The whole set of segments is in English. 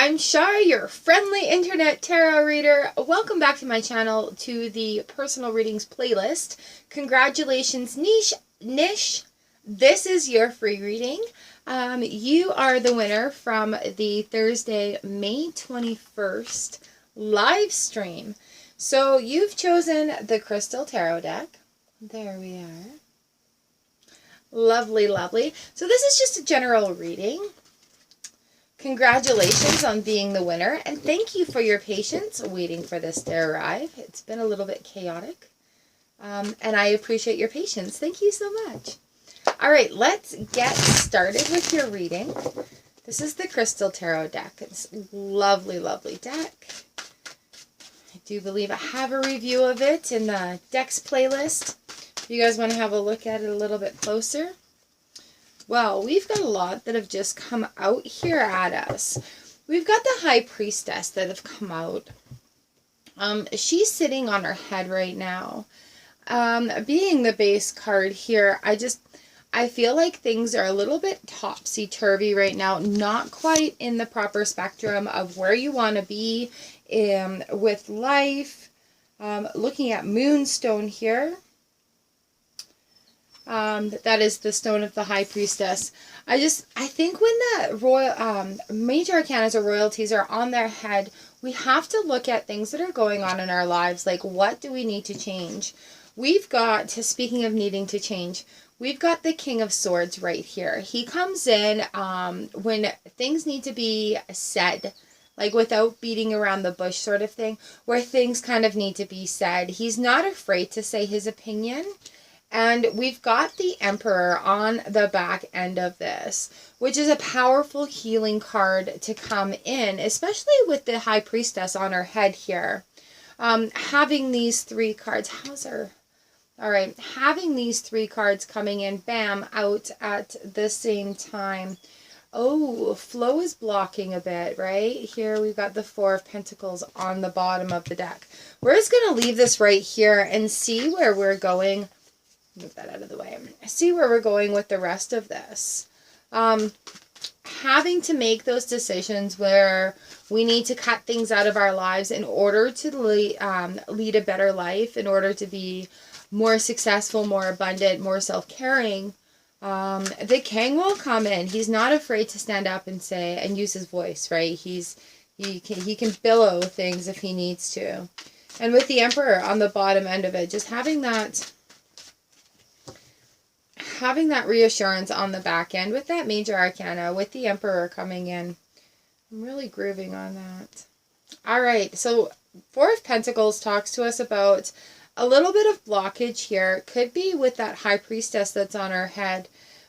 I'm Shar, your friendly internet tarot reader. Welcome back to my channel, to the personal readings playlist. Congratulations, Nish. This is your free reading. You are the winner from the Thursday, May 21st live stream. So you've chosen the Crystal Tarot deck. There we are. Lovely, lovely. So this is just a general reading. Congratulations on being the winner, and thank you for your patience waiting for this to arrive. It's been a little bit chaotic, and I appreciate your patience. Thank you so much. All right, let's get started with your reading. This is the Crystal Tarot deck. It's a lovely, lovely deck. I do believe I have a review of it in the decks playlist. If you guys want to have a look at it a little bit closer. Well, we've got a lot that have just come out here at us. We've got the High Priestess that have come out. She's sitting on her head right now. Being the base card here, I feel like things are a little bit topsy-turvy right now. Not quite in the proper spectrum of where you want to be with life. Looking at Moonstone here. That is the stone of the High Priestess. I think when the royal major arcanas or royalties are on their head, we have to look at things that are going on in our lives. Like, what do we need to change? We've got, speaking of needing to change, we've got the King of Swords right here. He comes in when things need to be said, like without beating around the bush sort of thing, where things kind of need to be said. He's not afraid to say his opinion. And we've got the Emperor on the back end of this, which is a powerful healing card to come in, especially with the High Priestess on her head here. Having these three cards, having these three cards coming in, bam, out at the same time. Oh, flow is blocking a bit, right? Here we've got the Four of Pentacles on the bottom of the deck. We're just going to leave this right here and see where we're going. Move that out of the way. See where we're going with the rest of this. Having to make those decisions where we need to cut things out of our lives in order to lead a better life, in order to be more successful, more abundant, more self-caring. The King will come in. He's not afraid to stand up and say and use his voice, right? He can billow things if he needs to. And with the Emperor on the bottom end of it, just having that reassurance on the back end with that major arcana, with the Emperor coming in. I'm really grooving on that. All right, so Four of Pentacles talks to us about a little bit of blockage here. Could be with that High Priestess that's on her head.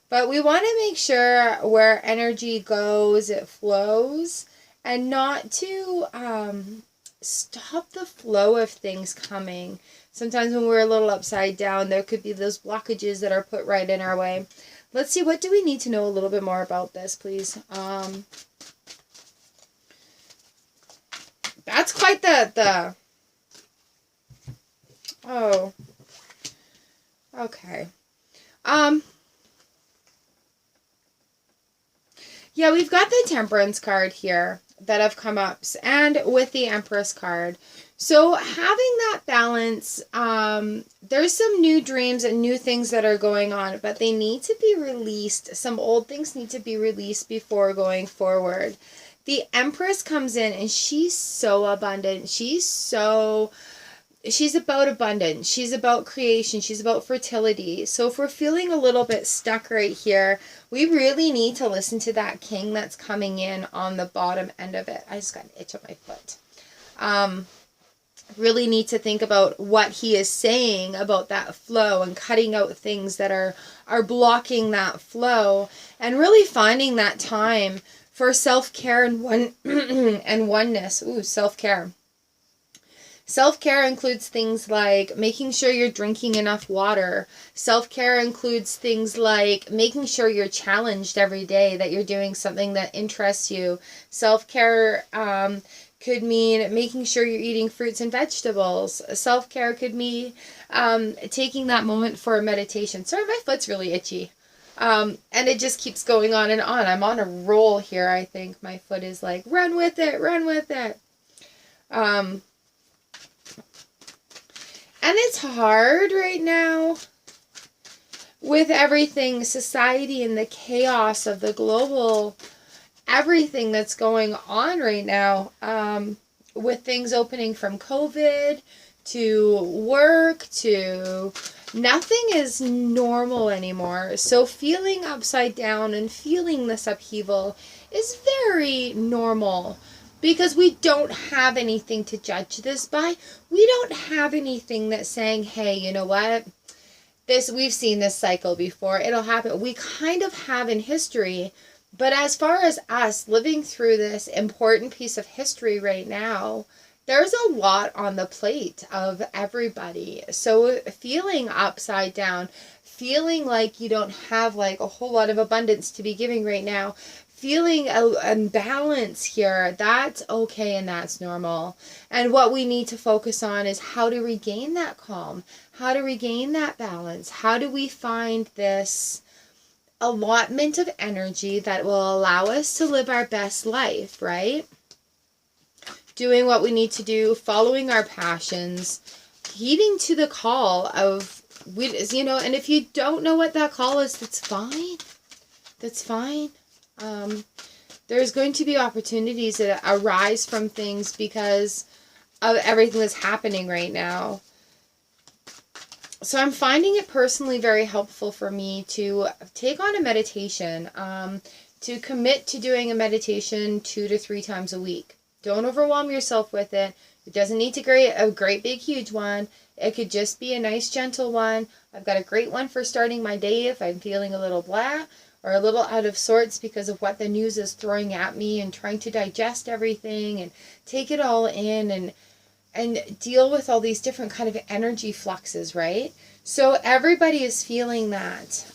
But we want to make sure where energy goes, it flows, and not to stop the flow of things coming. Sometimes when we're a little upside down, there could be those blockages that are put right in our way. Let's see, what do we need to know a little bit more about this, please? That's quite the oh, okay. Yeah, we've got the Temperance card here that have come up, and with the Empress card. So having that balance, there's some new dreams and new things that are going on, but they need to be released. Some old things need to be released before going forward. The Empress comes in and she's so abundant. She's about abundance. She's about creation. She's about fertility. So if we're feeling a little bit stuck right here, we really need to listen to that King that's coming in on the bottom end of it. I just got an itch on my foot. Really need to think about what he is saying about that flow and cutting out things that are blocking that flow, and really finding that time for self-care and oneness. Ooh, self-care. Self-care includes things like making sure you're drinking enough water. Self-care includes things like making sure you're challenged every day, that you're doing something that interests you. Self-care could mean making sure you're eating fruits and vegetables. Self-care could mean taking that moment for a meditation. Sorry, my foot's really itchy. And it just keeps going on and on. I'm on a roll here, I think. My foot is like, run with it, run with it. And it's hard right now with everything, society and the chaos of the global, everything that's going on right now, with things opening from COVID to work to nothing is normal anymore. So feeling upside down and feeling this upheaval is very normal because we don't have anything to judge this by. We don't have anything that's saying, hey, you know what? We've seen this cycle before. It'll happen. We kind of have in history, but as far as us living through this important piece of history right now, there's a lot on the plate of everybody. So feeling upside down, feeling like you don't have like a whole lot of abundance to be giving right now, feeling a imbalance here, that's okay and that's normal. And what we need to focus on is how to regain that calm, how to regain that balance. How do we find this allotment of energy that will allow us to live our best life, right? Doing what we need to do, following our passions, heeding to the call of, and if you don't know what that call is, that's fine. That's fine. There's going to be opportunities that arise from things because of everything that's happening right now. So I'm finding it personally very helpful for me to take on a meditation, to commit to doing a meditation 2 to 3 times a week. Don't overwhelm yourself with it. It doesn't need to be a great big huge one. It could just be a nice gentle one. I've got a great one for starting my day if I'm feeling a little blah or a little out of sorts because of what the news is throwing at me and trying to digest everything and take it all in and deal with all these different kind of energy fluxes, right? So everybody is feeling that.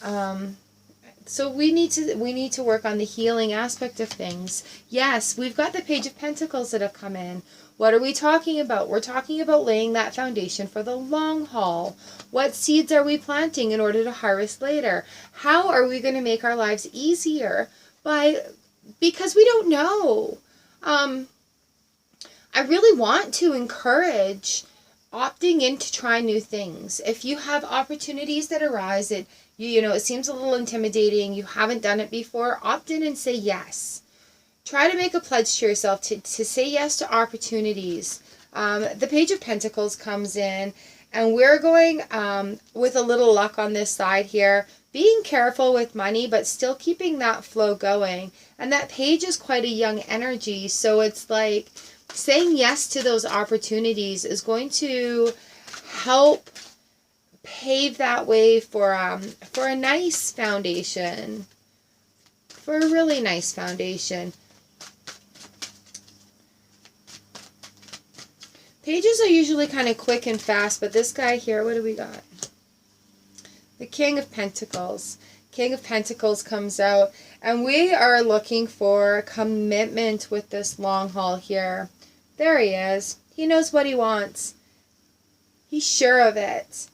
So we need to work on the healing aspect of things. Yes, we've got the Page of Pentacles that have come in. What are we talking about? We're talking about laying that foundation for the long haul. What seeds are we planting in order to harvest later? How are we going to make our lives easier? Because we don't know. I really want to encourage opting in to try new things. If you have opportunities that arise that it seems a little intimidating, you haven't done it before, opt in and say yes. Try to make a pledge to yourself to say yes to opportunities. The Page of Pentacles comes in, and we're going with a little luck on this side here, being careful with money, but still keeping that flow going. And that page is quite a young energy, so it's like saying yes to those opportunities is going to help pave that way for a nice foundation, for a really nice foundation. Pages are usually kind of quick and fast, but this guy here, what do we got? The King of Pentacles. King of Pentacles comes out, and we are looking for commitment with this long haul here. There he is. He knows what he wants. He's sure of it.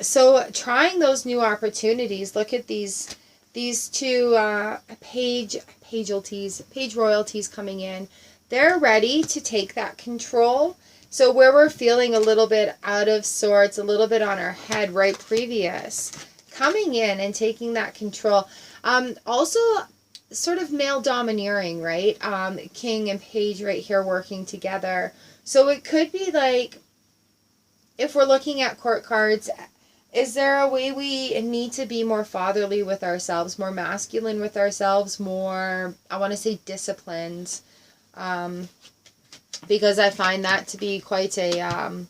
So trying those new opportunities. Look at these two page royalties coming in. They're ready to take that control. So where we're feeling a little bit out of sorts, a little bit on our head right previous, coming in and taking that control. Also sort of male domineering, right? King and page right here working together. So it could be like, if we're looking at court cards, is there a way we need to be more fatherly with ourselves, more masculine with ourselves, more, I want to say, disciplined? Because I find that to be quite a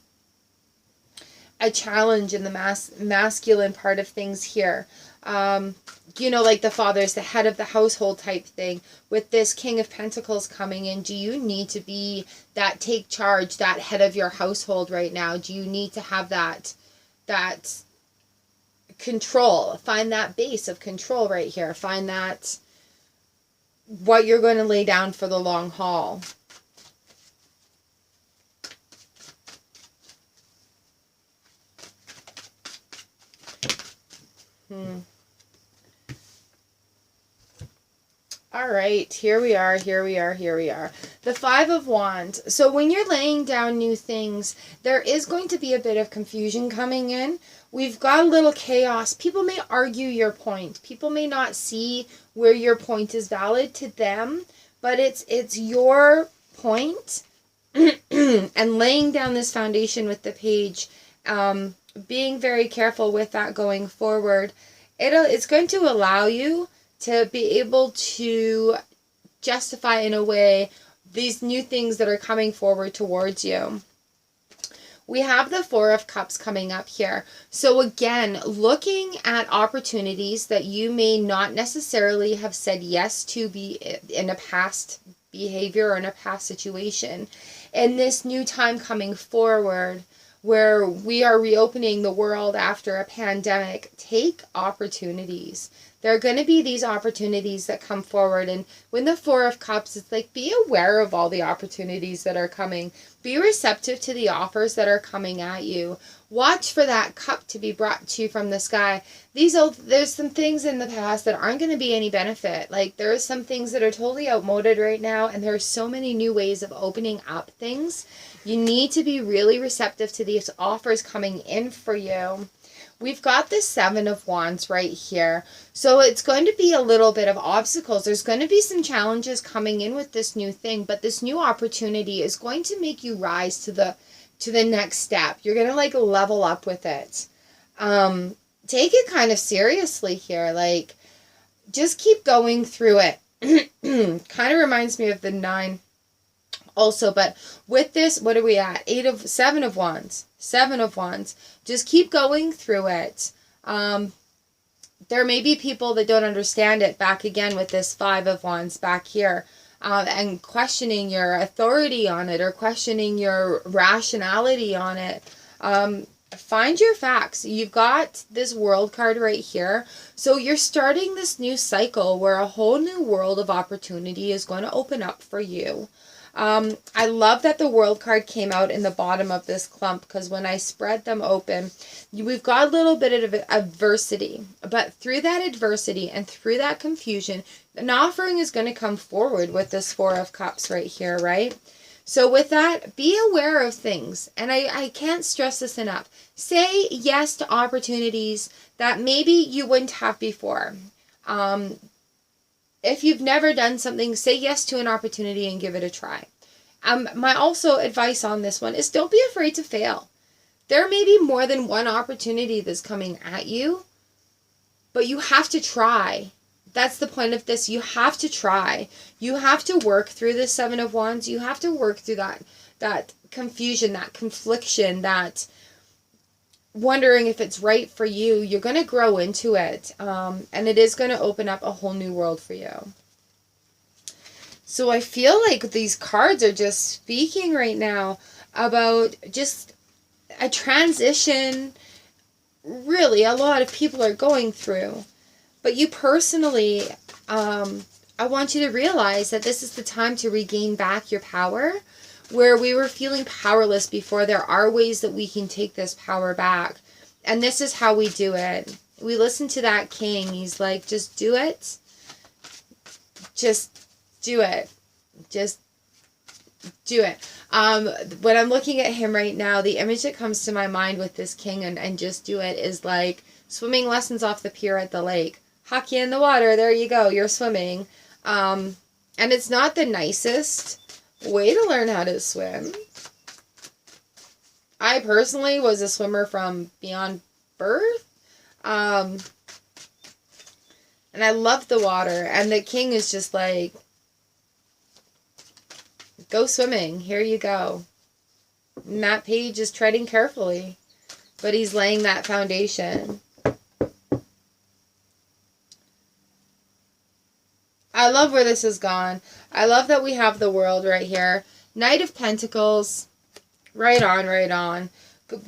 challenge in the masculine part of things here. Like the father's the head of the household type thing. With this King of Pentacles coming in, do you need to be that take charge, that head of your household right now? Do you need to have that control? Find that base of control right here. Find that what you're going to lay down for the long haul. All right, here we are, here we are, here we are. The Five of Wands. So when you're laying down new things, there is going to be a bit of confusion coming in. We've got a little chaos. People may argue your point. People may not see where your point is valid to them, but it's your point. And laying down this foundation with the page, being very careful with that going forward, it's going to allow you to be able to justify in a way these new things that are coming forward towards you. We have the Four of Cups coming up here. So again, looking at opportunities that you may not necessarily have said yes to be in a past behavior or in a past situation. In this new time coming forward, where we are reopening the world after a pandemic, take opportunities. There are going to be these opportunities that come forward. And when the Four of Cups, it's like, be aware of all the opportunities that are coming. Be receptive to the offers that are coming at you. Watch for that cup to be brought to you from the sky. There's some things in the past that aren't going to be any benefit. Like, there are some things that are totally outmoded right now. And there are so many new ways of opening up things. You need to be really receptive to these offers coming in for you. We've got the Seven of Wands right here. So it's going to be a little bit of obstacles. There's going to be some challenges coming in with this new thing, but this new opportunity is going to make you rise to the next step. You're going to like level up with it. Take it kind of seriously here. Like, just keep going through it. Kind of reminds me of the 9 also, but with this, what are we at? 7 of Wands. 7 of Wands. Just keep going through it. There may be people that don't understand it back again with this 5 of Wands back here, and questioning your authority on it or questioning your rationality on it. Find your facts. You've got this World card right here. So you're starting this new cycle where a whole new world of opportunity is going to open up for you. I love that the World card came out in the bottom of this clump, because when I spread them open, we've got a little bit of adversity. But through that adversity and through that confusion, an offering is going to come forward with this Four of Cups right here, right? So with that, be aware of things. And I can't stress this enough. Say yes to opportunities that maybe you wouldn't have before. If you've never done something, say yes to an opportunity and give it a try. My also advice on this one is, don't be afraid to fail. There may be more than one opportunity that's coming at you, but you have to try. That's the point of this. You have to try. You have to work through the 7 of Wands. You have to work through that confusion, that confliction, that wondering if it's right for you. You're going to grow into it, and it is going to open up a whole new world for you. So I feel like these cards are just speaking right now about just a transition really a lot of people are going through. But you personally, I want you to realize that this is the time to regain back your power. Where we were feeling powerless before, there are ways that we can take this power back. And this is how we do it. We listen to that king. He's like, just do it. Just do it. Just do it. When I'm looking at him right now, the image that comes to my mind with this king and just do it is like swimming lessons off the pier at the lake. Huck you in the water. There you go. You're swimming. And it's not the nicest way to learn how to swim. I personally was a swimmer from beyond birth. And I love the water. And the king is just like, go swimming. Here you go. And that page is treading carefully. But he's laying that foundation. I love where this has gone. I love that we have the world right here. Knight of Pentacles. Right on, right on.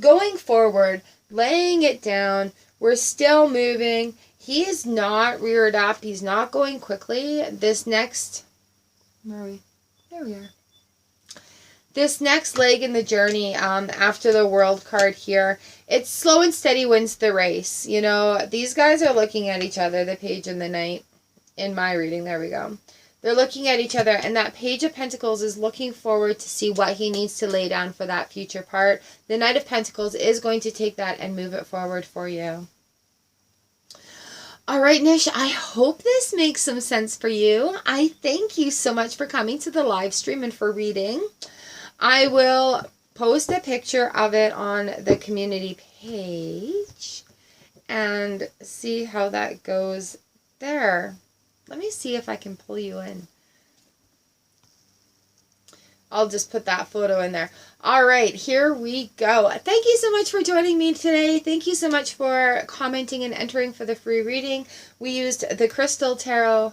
Going forward, laying it down. We're still moving. He is not reared up. He's not going quickly. This next... Where are we? There we are. This next leg in the journey, after the world card here, it's slow and steady wins the race. You know, these guys are looking at each other, the page and the knight. In my reading, there we go. They're looking at each other, and that Page of Pentacles is looking forward to see what he needs to lay down for that future part. The Knight of Pentacles is going to take that and move it forward for you. All right, Nish, I hope this makes some sense for you. I thank you so much for coming to the live stream and for reading. I will post a picture of it on the community page and see how that goes there. Let me see if I can pull you in. I'll just put that photo in there. All right, here we go. Thank you so much for joining me today. Thank you so much for commenting and entering for the free reading. We used the Crystal Tarot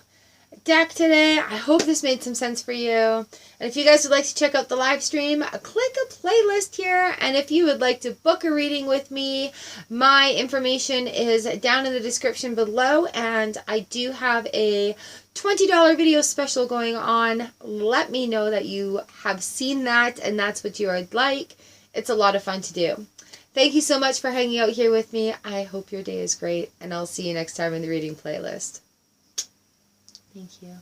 deck today. I hope this made some sense for you. And if you guys would like to check out the live stream, click a playlist here. And if you would like to book a reading with me, my information is down in the description below. And I do have a $20 video special going on. Let me know that you have seen that and that's what you would like. It's a lot of fun to do. Thank you so much for hanging out here with me. I hope your day is great, and I'll see you next time in the reading playlist. Thank you.